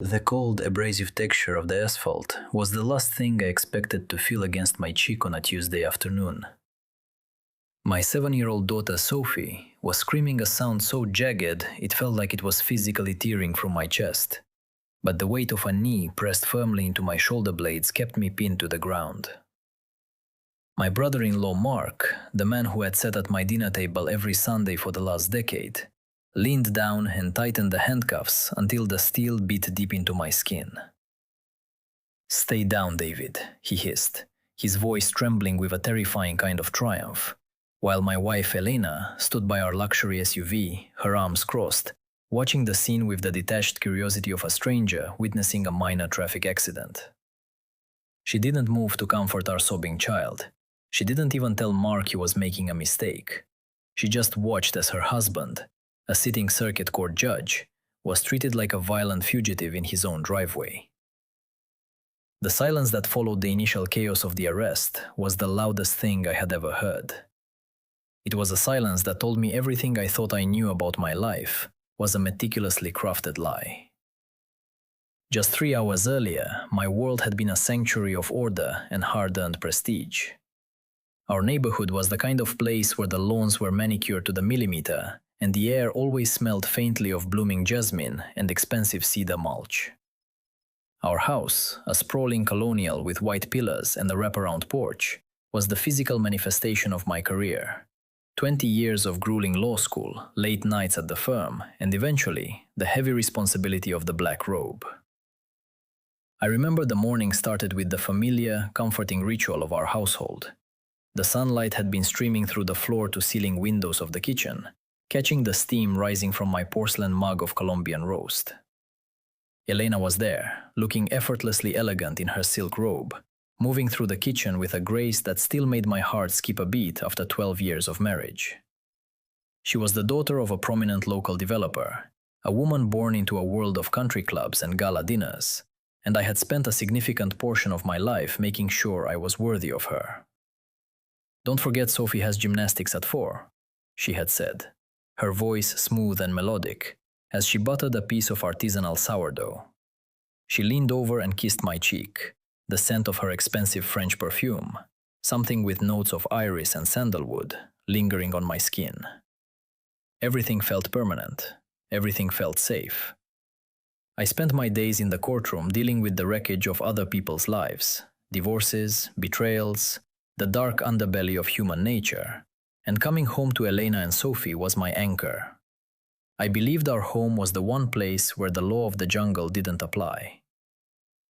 The cold, abrasive texture of the asphalt was the last thing I expected to feel against my cheek on a Tuesday afternoon. My 7-year-old daughter Sophie was screaming a sound so jagged it felt like it was physically tearing from my chest. But the weight of a knee pressed firmly into my shoulder blades kept me pinned to the ground. My brother-in-law Mark, the man who had sat at my dinner table every Sunday for the last decade, leaned down and tightened the handcuffs until the steel bit deep into my skin. "Stay down, David," he hissed, his voice trembling with a terrifying kind of triumph, while my wife Elena stood by our luxury SUV, her arms crossed, watching the scene with the detached curiosity of a stranger witnessing a minor traffic accident. She didn't move to comfort our sobbing child. She didn't even tell Mark he was making a mistake. She just watched as her husband, a sitting circuit court judge, was treated like a violent fugitive in his own driveway. The silence that followed the initial chaos of the arrest was the loudest thing I had ever heard. It was a silence that told me everything I thought I knew about my life was a meticulously crafted lie. Just 3 hours earlier, my world had been a sanctuary of order and hard-earned prestige. Our neighborhood was the kind of place where the lawns were manicured to the millimeter, and the air always smelled faintly of blooming jasmine and expensive cedar mulch. Our house, a sprawling colonial with white pillars and a wraparound porch, was the physical manifestation of my career. 20 years of grueling law school, late nights at the firm, and eventually, the heavy responsibility of the black robe. I remember the morning started with the familiar, comforting ritual of our household. The sunlight had been streaming through the floor-to-ceiling windows of the kitchen, catching the steam rising from my porcelain mug of Colombian roast. Elena was there, looking effortlessly elegant in her silk robe, moving through the kitchen with a grace that still made my heart skip a beat after 12 years of marriage. She was the daughter of a prominent local developer, a woman born into a world of country clubs and gala dinners, and I had spent a significant portion of my life making sure I was worthy of her. "Don't forget Sophie has gymnastics at 4, she had said, her voice smooth and melodic, as she buttered a piece of artisanal sourdough. She leaned over and kissed my cheek, the scent of her expensive French perfume, something with notes of iris and sandalwood, lingering on my skin. Everything felt permanent. Everything felt safe. I spent my days in the courtroom dealing with the wreckage of other people's lives, divorces, betrayals, the dark underbelly of human nature, and coming home to Elena and Sophie was my anchor. I believed our home was the one place where the law of the jungle didn't apply.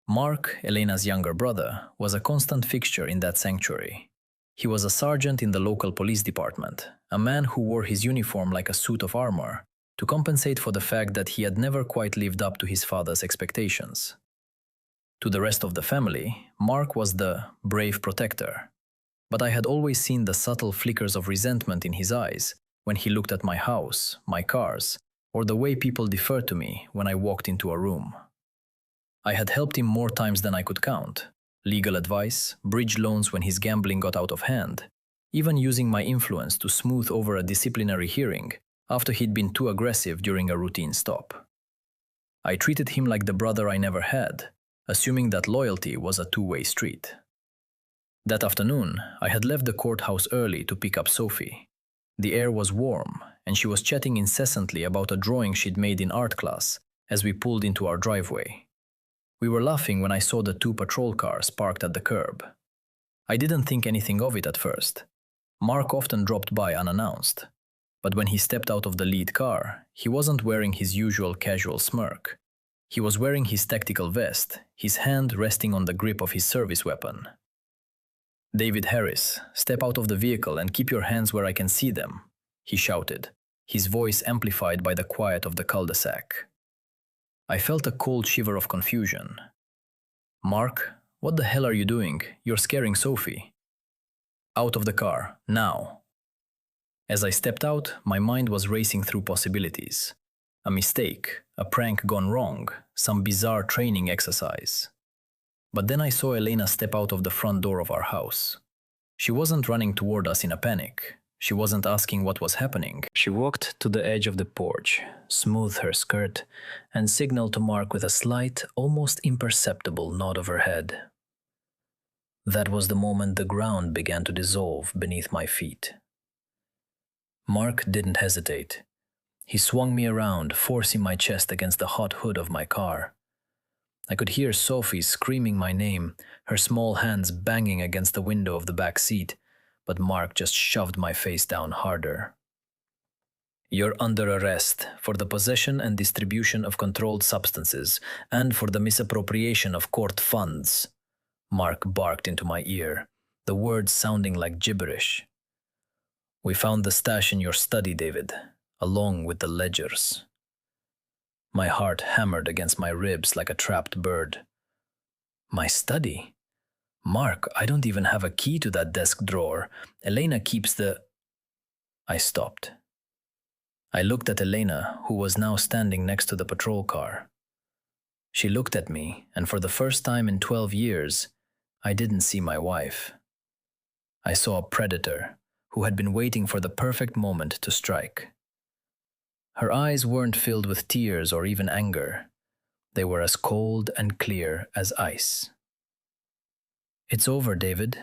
Mark, Elena's younger brother, was a constant fixture in that sanctuary. He was a sergeant in the local police department, a man who wore his uniform like a suit of armor to compensate for the fact that he had never quite lived up to his father's expectations. To the rest of the family, Mark was the brave protector. But I had always seen the subtle flickers of resentment in his eyes when he looked at my house, my cars, or the way people deferred to me when I walked into a room. I had helped him more times than I could count. Legal advice, bridge loans when his gambling got out of hand, even using my influence to smooth over a disciplinary hearing after he'd been too aggressive during a routine stop. I treated him like the brother I never had, assuming that loyalty was a two-way street. That afternoon, I had left the courthouse early to pick up Sophie. The air was warm, and she was chatting incessantly about a drawing she'd made in art class as we pulled into our driveway. We were laughing when I saw the 2 patrol cars parked at the curb. I didn't think anything of it at first. Mark often dropped by unannounced. But when he stepped out of the lead car, he wasn't wearing his usual casual smirk. He was wearing his tactical vest, his hand resting on the grip of his service weapon. "David Harris, step out of the vehicle and keep your hands where I can see them," he shouted, his voice amplified by the quiet of the cul-de-sac. I felt a cold shiver of confusion. "Mark, what the hell are you doing? You're scaring Sophie." "Out of the car, now." As I stepped out, my mind was racing through possibilities. A mistake, a prank gone wrong, some bizarre training exercise. But then I saw Elena step out of the front door of our house. She wasn't running toward us in a panic. She wasn't asking what was happening. She walked to the edge of the porch, smoothed her skirt, and signaled to Mark with a slight, almost imperceptible nod of her head. That was the moment the ground began to dissolve beneath my feet. Mark didn't hesitate. He swung me around, forcing my chest against the hot hood of my car. I could hear Sophie screaming my name, her small hands banging against the window of the back seat, but Mark just shoved my face down harder. "You're under arrest for the possession and distribution of controlled substances and for the misappropriation of court funds," Mark barked into my ear, the words sounding like gibberish. "We found the stash in your study, David, along with the ledgers." My heart hammered against my ribs like a trapped bird. "My study? Mark, I don't even have a key to that desk drawer. Elena keeps the—" I stopped. I looked at Elena, who was now standing next to the patrol car. She looked at me, and for the first time in 12 years, I didn't see my wife. I saw a predator who had been waiting for the perfect moment to strike. Her eyes weren't filled with tears or even anger. They were as cold and clear as ice. "It's over, David,"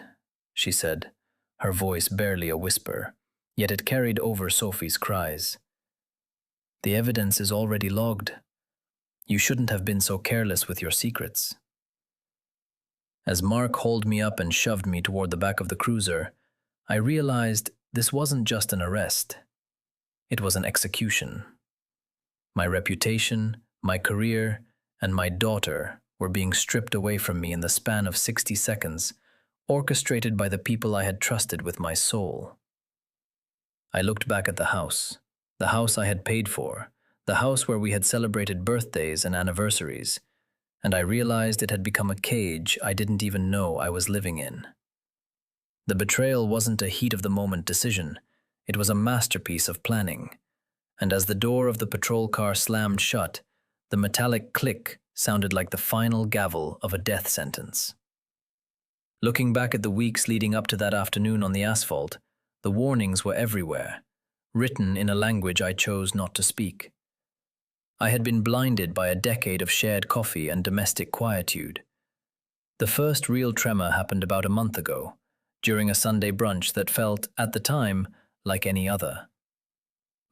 she said, her voice barely a whisper, yet it carried over Sophie's cries. "The evidence is already logged. You shouldn't have been so careless with your secrets." As Mark hauled me up and shoved me toward the back of the cruiser, I realized this wasn't just an arrest. It was an execution. My reputation, my career, and my daughter were being stripped away from me in the span of 60 seconds, orchestrated by the people I had trusted with my soul. I looked back at the house I had paid for, the house where we had celebrated birthdays and anniversaries, and I realized it had become a cage I didn't even know I was living in. The betrayal wasn't a heat-of-the-moment decision. It was a masterpiece of planning, and as the door of the patrol car slammed shut, the metallic click sounded like the final gavel of a death sentence. Looking back at the weeks leading up to that afternoon on the asphalt, the warnings were everywhere, written in a language I chose not to speak. I had been blinded by a decade of shared coffee and domestic quietude. The first real tremor happened about a month ago, during a Sunday brunch that felt, at the time, like any other.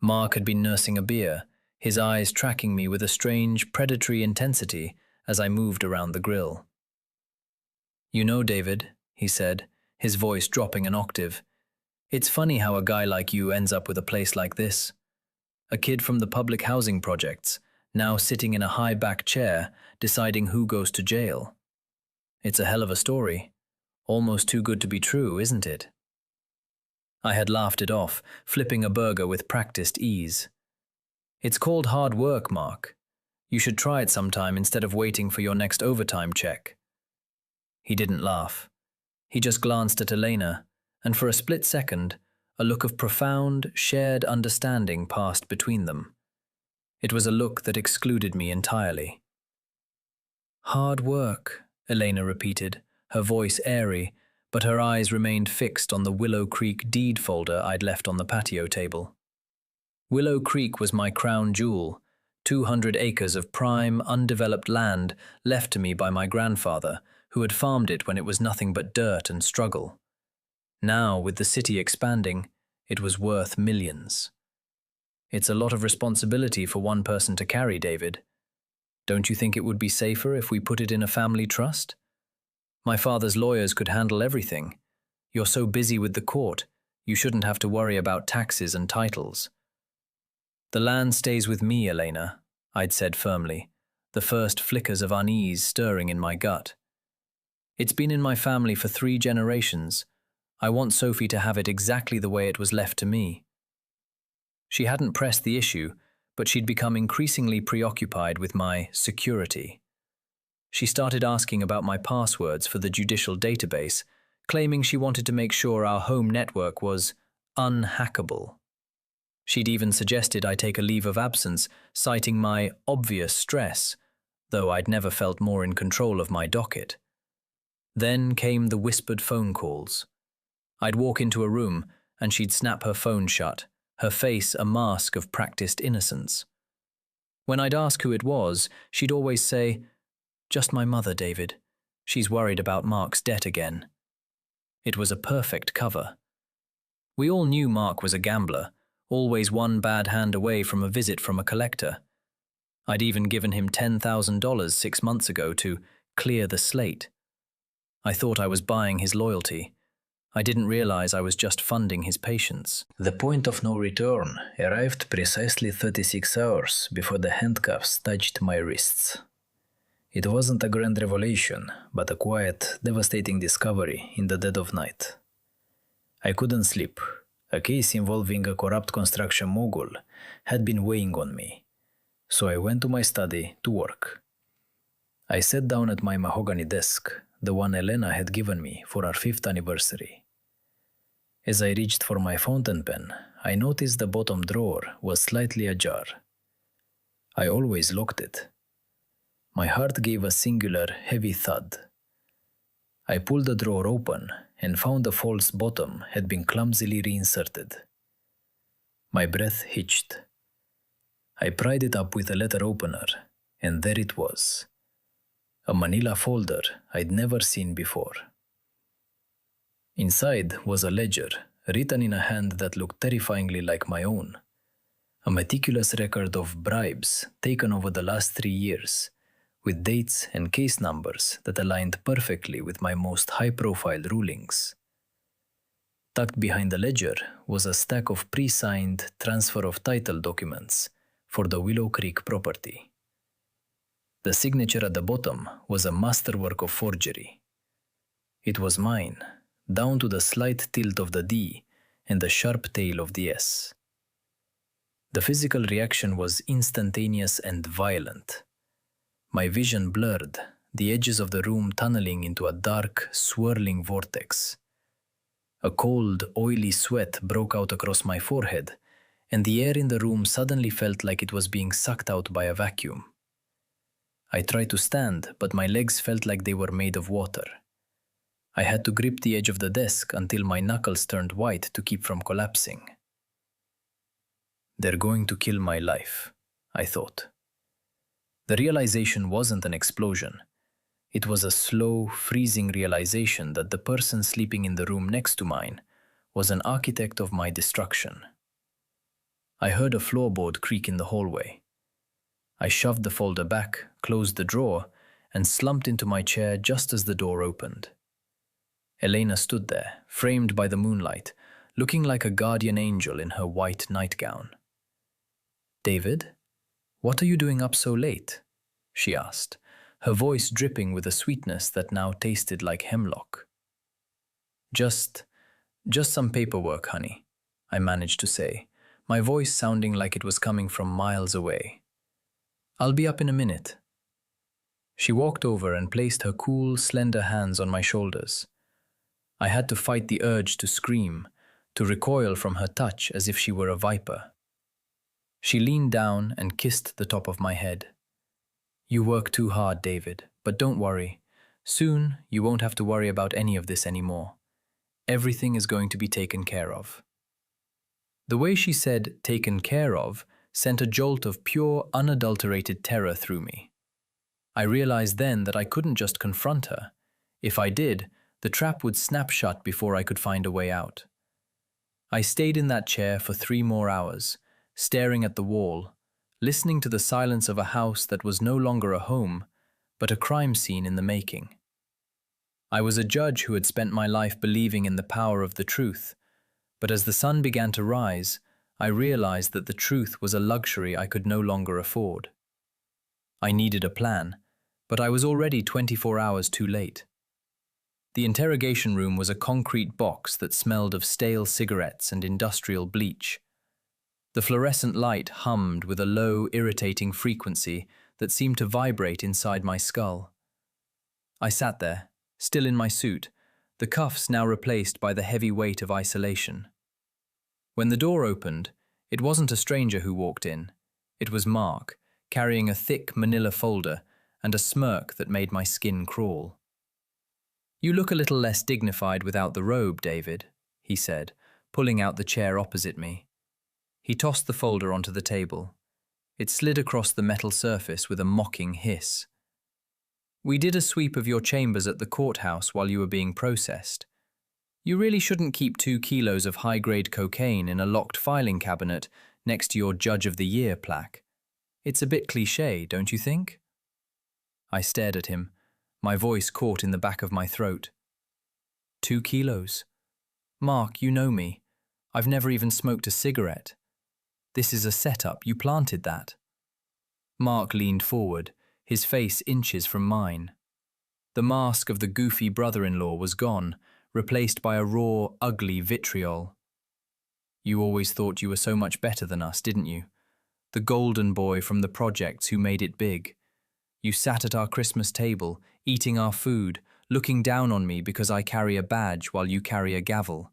Mark had been nursing a beer, his eyes tracking me with a strange, predatory intensity as I moved around the grill. "You know, David," he said, his voice dropping an octave, "it's funny how a guy like you ends up with a place like this. A kid from the public housing projects, now sitting in a high-back chair, deciding who goes to jail. It's a hell of a story. Almost too good to be true, isn't it?" I had laughed it off, flipping a burger with practiced ease. "It's called hard work, Mark. You should try it sometime instead of waiting for your next overtime check." He didn't laugh. He just glanced at Elena, and for a split second, a look of profound, shared understanding passed between them. It was a look that excluded me entirely. "Hard work," Elena repeated, her voice airy, but her eyes remained fixed on the Willow Creek deed folder I'd left on the patio table. Willow Creek was my crown jewel, 200 acres of prime, undeveloped land left to me by my grandfather, who had farmed it when it was nothing but dirt and struggle. Now, with the city expanding, it was worth millions. It's a lot of responsibility for one person to carry, David. Don't you think it would be safer if we put it in a family trust? My father's lawyers could handle everything. You're so busy with the court, you shouldn't have to worry about taxes and titles." "The land stays with me, Elena," I'd said firmly, the first flickers of unease stirring in my gut. "It's been in my family for 3 generations. I want Sophie to have it exactly the way it was left to me." She hadn't pressed the issue, but she'd become increasingly preoccupied with my security. She started asking about my passwords for the judicial database, claiming she wanted to make sure our home network was unhackable. She'd even suggested I take a leave of absence, citing my obvious stress, though I'd never felt more in control of my docket. Then came the whispered phone calls. I'd walk into a room, and she'd snap her phone shut, her face a mask of practiced innocence. When I'd ask who it was, she'd always say, "Just my mother, David. She's worried about Mark's debt again." It was a perfect cover. We all knew Mark was a gambler, always one bad hand away from a visit from a collector. I'd even given him $10,000 6 months ago to clear the slate. I thought I was buying his loyalty. I didn't realize I was just funding his patience. The point of no return arrived precisely 36 hours before the handcuffs touched my wrists. It wasn't a grand revelation, but a quiet, devastating discovery in the dead of night. I couldn't sleep. A case involving a corrupt construction mogul had been weighing on me, so I went to my study to work. I sat down at my mahogany desk, the one Elena had given me for our 5th anniversary. As I reached for my fountain pen, I noticed the bottom drawer was slightly ajar. I always locked it. My heart gave a singular, heavy thud. I pulled the drawer open and found the false bottom had been clumsily reinserted. My breath hitched. I pried it up with a letter opener, and there it was. A manila folder I'd never seen before. Inside was a ledger, written in a hand that looked terrifyingly like my own. A meticulous record of bribes taken over the last 3 years, with dates and case numbers that aligned perfectly with my most high-profile rulings. Tucked behind the ledger was a stack of pre-signed transfer of title documents for the Willow Creek property. The signature at the bottom was a masterwork of forgery. It was mine, down to the slight tilt of the D and the sharp tail of the S. The physical reaction was instantaneous and violent. My vision blurred, the edges of the room tunneling into a dark, swirling vortex. A cold, oily sweat broke out across my forehead, and the air in the room suddenly felt like it was being sucked out by a vacuum. I tried to stand, but my legs felt like they were made of water. I had to grip the edge of the desk until my knuckles turned white to keep from collapsing. They're going to kill my life, I thought. The realization wasn't an explosion. It was a slow, freezing realization that the person sleeping in the room next to mine was an architect of my destruction. I heard a floorboard creak in the hallway. I shoved the folder back, closed the drawer, and slumped into my chair just as the door opened. Elena stood there, framed by the moonlight, looking like a guardian angel in her white nightgown. "David, what are you doing up so late?" she asked, her voice dripping with a sweetness that now tasted like hemlock. Just some paperwork, honey," I managed to say, my voice sounding like it was coming from miles away. "I'll be up in a minute." She walked over and placed her cool, slender hands on my shoulders. I had to fight the urge to scream, to recoil from her touch as if she were a viper. She leaned down and kissed the top of my head. "You work too hard, David, but don't worry. Soon, you won't have to worry about any of this anymore. Everything is going to be taken care of." The way she said "taken care of" sent a jolt of pure, unadulterated terror through me. I realized then that I couldn't just confront her. If I did, the trap would snap shut before I could find a way out. I stayed in that chair for 3 more hours, staring at the wall, listening to the silence of a house that was no longer a home, but a crime scene in the making. I was a judge who had spent my life believing in the power of the truth, but as the sun began to rise, I realized that the truth was a luxury I could no longer afford. I needed a plan, but I was already 24 hours too late. The interrogation room was a concrete box that smelled of stale cigarettes and industrial bleach. The fluorescent light hummed with a low, irritating frequency that seemed to vibrate inside my skull. I sat there, still in my suit, the cuffs now replaced by the heavy weight of isolation. When the door opened, it wasn't a stranger who walked in. It was Mark, carrying a thick manila folder and a smirk that made my skin crawl. "You look a little less dignified without the robe, David," he said, pulling out the chair opposite me. He tossed the folder onto the table. It slid across the metal surface with a mocking hiss. "We did a sweep of your chambers at the courthouse while you were being processed. You really shouldn't keep 2 kilos of high-grade cocaine in a locked filing cabinet next to your Judge of the Year plaque. It's a bit cliché, don't you think?" I stared at him, my voice caught in the back of my throat. 2 kilos? Mark, you know me. I've never even smoked a cigarette. This is a setup. You planted that. Mark leaned forward, his face inches from mine. The mask of the goofy brother-in-law was gone, replaced by a raw, ugly vitriol. "You always thought you were so much better than us, didn't you? The golden boy from the projects who made it big. You sat at our Christmas table, eating our food, looking down on me because I carry a badge while you carry a gavel.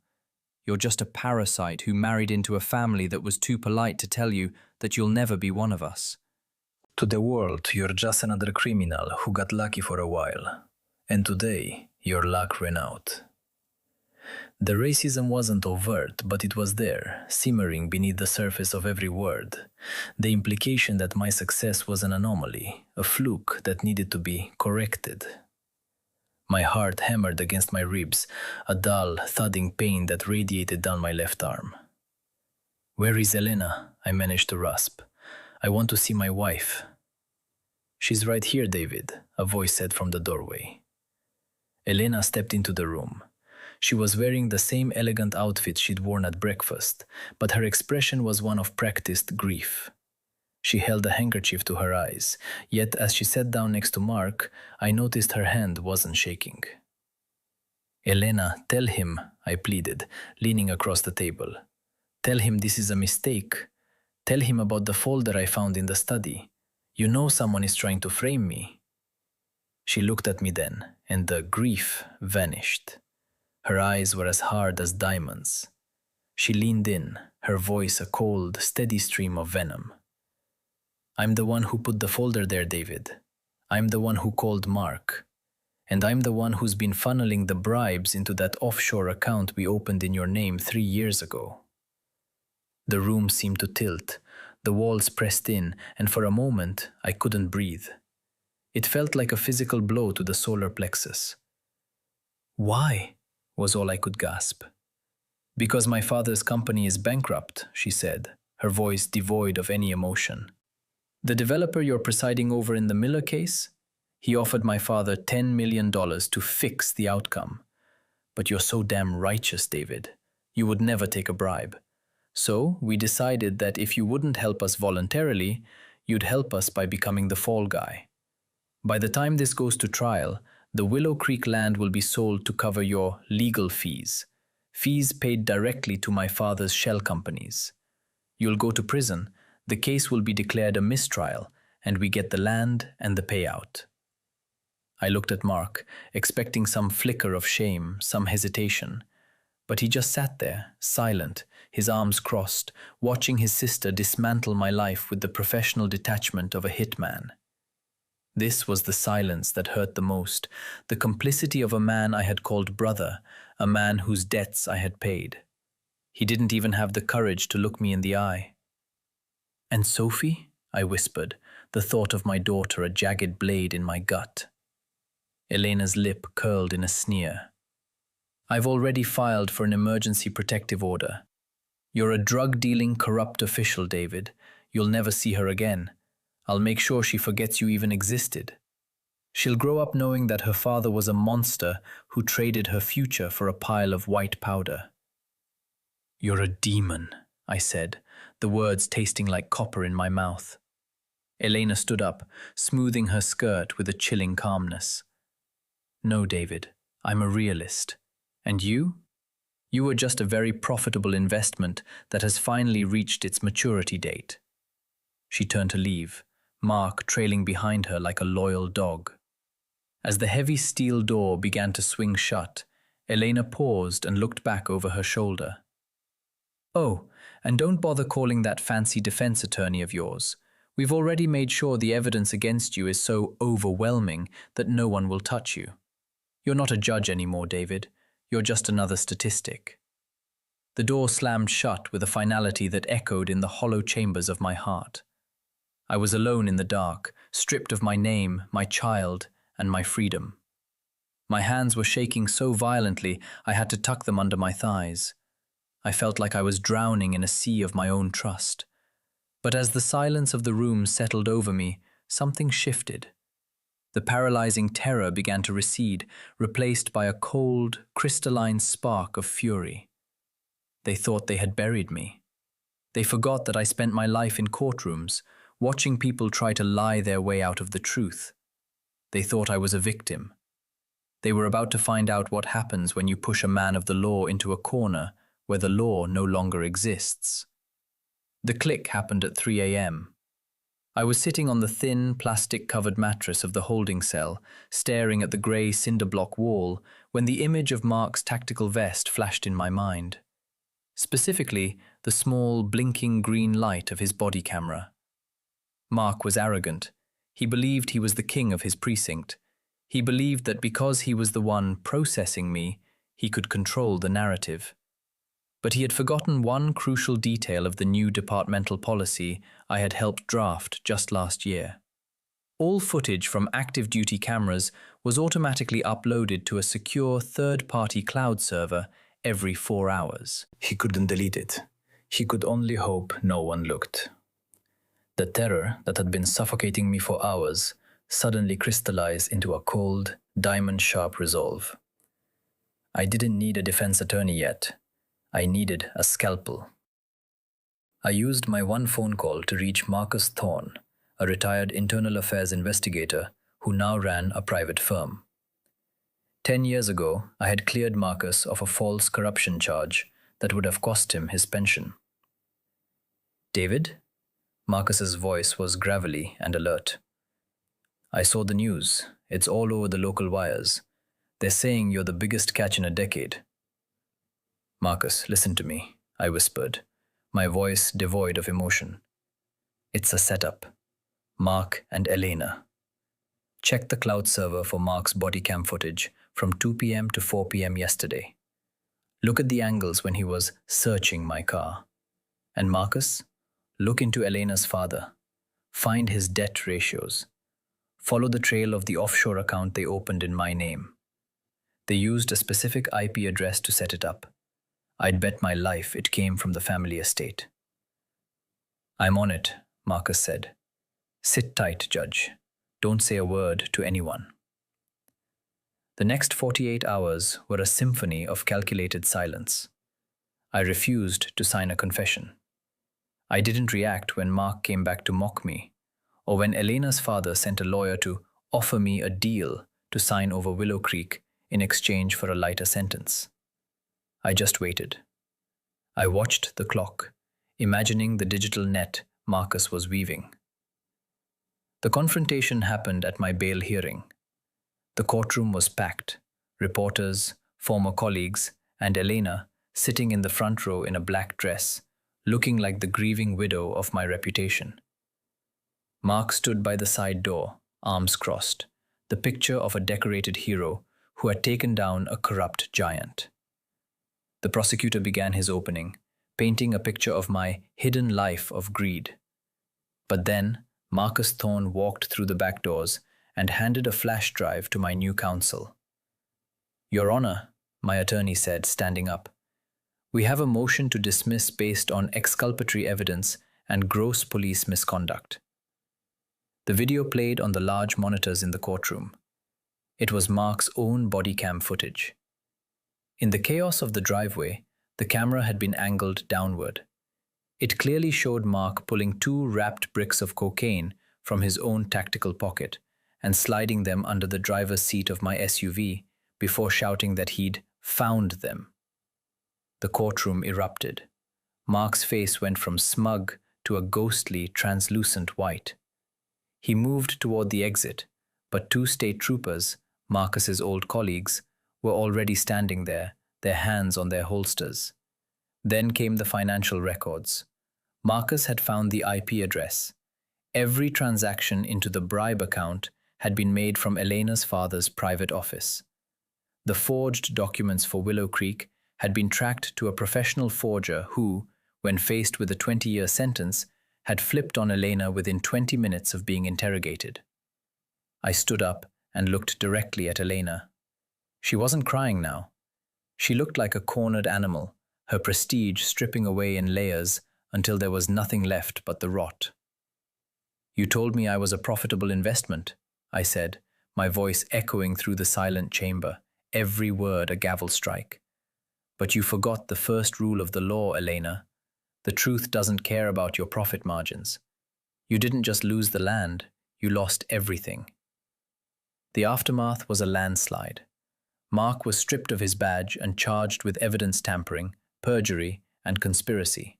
You're just a parasite who married into a family that was too polite to tell you that you'll never be one of us. To the world, you're just another criminal who got lucky for a while. And today, your luck ran out." The racism wasn't overt, but it was there, simmering beneath the surface of every word. The implication that my success was an anomaly, a fluke that needed to be corrected. My heart hammered against my ribs, a dull, thudding pain that radiated down my left arm. "Where is Elena?" I managed to rasp. "I want to see my wife." "She's right here, David," a voice said from the doorway. Elena stepped into the room. She was wearing the same elegant outfit she'd worn at breakfast, but her expression was one of practiced grief. She held a handkerchief to her eyes, yet as she sat down next to Mark, I noticed her hand wasn't shaking. "Elena, tell him," I pleaded, leaning across the table. "Tell him this is a mistake. Tell him about the folder I found in the study. You know someone is trying to frame me." She looked at me then, and the grief vanished. Her eyes were as hard as diamonds. She leaned in, her voice a cold, steady stream of venom. "I'm the one who put the folder there, David. I'm the one who called Mark. And I'm the one who's been funneling the bribes into that offshore account we opened in your name 3 years ago." The room seemed to tilt, the walls pressed in, and for a moment I couldn't breathe. It felt like a physical blow to the solar plexus. "Why?" was all I could gasp. "Because my father's company is bankrupt," she said, her voice devoid of any emotion. "The developer you're presiding over in the Miller case? He offered my father $10 million to fix the outcome. But you're so damn righteous, David. You would never take a bribe. So we decided that if you wouldn't help us voluntarily, you'd help us by becoming the fall guy. By the time this goes to trial, the Willow Creek land will be sold to cover your legal fees paid directly to my father's shell companies. You'll go to prison, the case will be declared a mistrial, and we get the land and the payout." I looked at Mark, expecting some flicker of shame, some hesitation. But he just sat there, silent, his arms crossed, watching his sister dismantle my life with the professional detachment of a hitman. This was the silence that hurt the most, the complicity of a man I had called brother, a man whose debts I had paid. He didn't even have the courage to look me in the eye. "And Sophie?" I whispered, the thought of my daughter a jagged blade in my gut. Elena's lip curled in a sneer. "I've already filed for an emergency protective order. You're a drug-dealing, corrupt official, David. You'll never see her again. I'll make sure she forgets you even existed. She'll grow up knowing that her father was a monster who traded her future for a pile of white powder." "You're a demon," I said, the words tasting like copper in my mouth. Elena stood up, smoothing her skirt with a chilling calmness. "No, David, I'm a realist. And you? You were just a very profitable investment that has finally reached its maturity date." She turned to leave, Mark trailing behind her like a loyal dog. As the heavy steel door began to swing shut, Elena paused and looked back over her shoulder. "Oh, and don't bother calling that fancy defense attorney of yours. We've already made sure the evidence against you is so overwhelming that no one will touch you. You're not a judge anymore, David. You're just another statistic." The door slammed shut with a finality that echoed in the hollow chambers of my heart. I was alone in the dark, stripped of my name, my child, and my freedom. My hands were shaking so violently I had to tuck them under my thighs. I felt like I was drowning in a sea of my own trust. But as the silence of the room settled over me, something shifted. The paralyzing terror began to recede, replaced by a cold, crystalline spark of fury. They thought they had buried me. They forgot that I spent my life in courtrooms, watching people try to lie their way out of the truth. They thought I was a victim. They were about to find out what happens when you push a man of the law into a corner where the law no longer exists. The click happened at 3 a.m. I was sitting on the thin, plastic-covered mattress of the holding cell, staring at the grey cinder-block wall, when the image of Mark's tactical vest flashed in my mind. Specifically, the small, blinking green light of his body camera. Mark was arrogant. He believed he was the king of his precinct. He believed that because he was the one processing me, he could control the narrative. But he had forgotten one crucial detail of the new departmental policy I had helped draft just last year. All footage from active duty cameras was automatically uploaded to a secure third-party cloud server every 4 hours. He couldn't delete it. He could only hope no one looked. The terror that had been suffocating me for hours suddenly crystallized into a cold, diamond-sharp resolve. I didn't need a defense attorney yet. I needed a scalpel. I used my one phone call to reach Marcus Thorne, a retired internal affairs investigator who now ran a private firm. 10 years ago, I had cleared Marcus of a false corruption charge that would have cost him his pension. David? Marcus's voice was gravelly and alert. I saw the news. It's all over the local wires. They're saying you're the biggest catch in a decade. Marcus, listen to me, I whispered, my voice devoid of emotion. It's a setup. Mark and Elena. Check the cloud server for Mark's body cam footage from 2 p.m. to 4 p.m. yesterday. Look at the angles when he was searching my car. And Marcus, look into Elena's father. Find his debt ratios. Follow the trail of the offshore account they opened in my name. They used a specific IP address to set it up. I'd bet my life it came from the family estate. I'm on it, Marcus said. Sit tight, Judge. Don't say a word to anyone. The next 48 hours were a symphony of calculated silence. I refused to sign a confession. I didn't react when Mark came back to mock me, or when Elena's father sent a lawyer to offer me a deal to sign over Willow Creek in exchange for a lighter sentence. I just waited. I watched the clock, imagining the digital net Marcus was weaving. The confrontation happened at my bail hearing. The courtroom was packed, reporters, former colleagues, and Elena sitting in the front row in a black dress, looking like the grieving widow of my reputation. Mark stood by the side door, arms crossed, the picture of a decorated hero who had taken down a corrupt giant. The prosecutor began his opening, painting a picture of my hidden life of greed. But then, Marcus Thorne walked through the back doors and handed a flash drive to my new counsel. Your Honor, my attorney said, standing up, we have a motion to dismiss based on exculpatory evidence and gross police misconduct. The video played on the large monitors in the courtroom. It was Mark's own body cam footage. In the chaos of the driveway, the camera had been angled downward. It clearly showed Mark pulling 2 wrapped bricks of cocaine from his own tactical pocket and sliding them under the driver's seat of my SUV before shouting that he'd found them. The courtroom erupted. Mark's face went from smug to a ghostly, translucent white. He moved toward the exit, but 2 state troopers, Marcus's old colleagues, were already standing there, their hands on their holsters. Then came the financial records. Marcus had found the IP address. Every transaction into the bribe account had been made from Elena's father's private office. The forged documents for Willow Creek had been tracked to a professional forger who, when faced with a 20-year sentence, had flipped on Elena within 20 minutes of being interrogated. I stood up and looked directly at Elena. She wasn't crying now. She looked like a cornered animal, her prestige stripping away in layers until there was nothing left but the rot. "You told me I was a profitable investment," I said, my voice echoing through the silent chamber, every word a gavel strike. "But you forgot the first rule of the law, Elena. The truth doesn't care about your profit margins. You didn't just lose the land, you lost everything." The aftermath was a landslide. Mark was stripped of his badge and charged with evidence tampering, perjury, and conspiracy.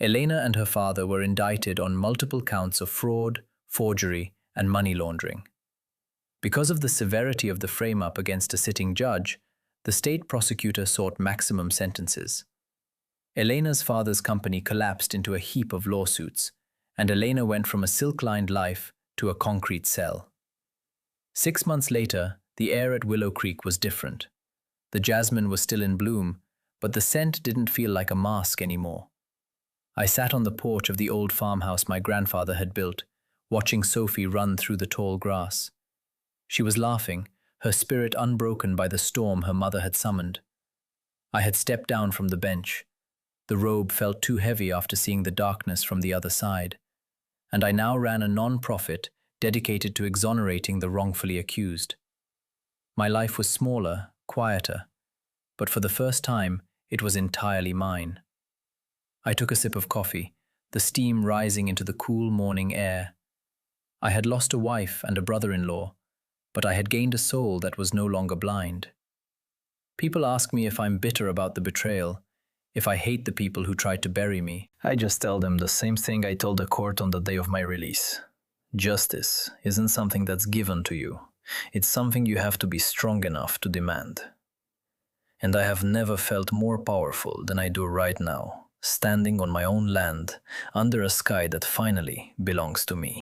Elena and her father were indicted on multiple counts of fraud, forgery, and money laundering. Because of the severity of the frame-up against a sitting judge, the state prosecutor sought maximum sentences. Elena's father's company collapsed into a heap of lawsuits, and Elena went from a silk-lined life to a concrete cell. 6 months later, the air at Willow Creek was different. The jasmine was still in bloom, but the scent didn't feel like a mask anymore. I sat on the porch of the old farmhouse my grandfather had built, watching Sophie run through the tall grass. She was laughing, her spirit unbroken by the storm her mother had summoned. I had stepped down from the bench. The robe felt too heavy after seeing the darkness from the other side, and I now ran a non-profit dedicated to exonerating the wrongfully accused. My life was smaller, quieter, but for the first time, it was entirely mine. I took a sip of coffee, the steam rising into the cool morning air. I had lost a wife and a brother-in-law, but I had gained a soul that was no longer blind. People ask me if I'm bitter about the betrayal, if I hate the people who tried to bury me. I just tell them the same thing I told the court on the day of my release. Justice isn't something that's given to you. It's something you have to be strong enough to demand. And I have never felt more powerful than I do right now, standing on my own land, under a sky that finally belongs to me.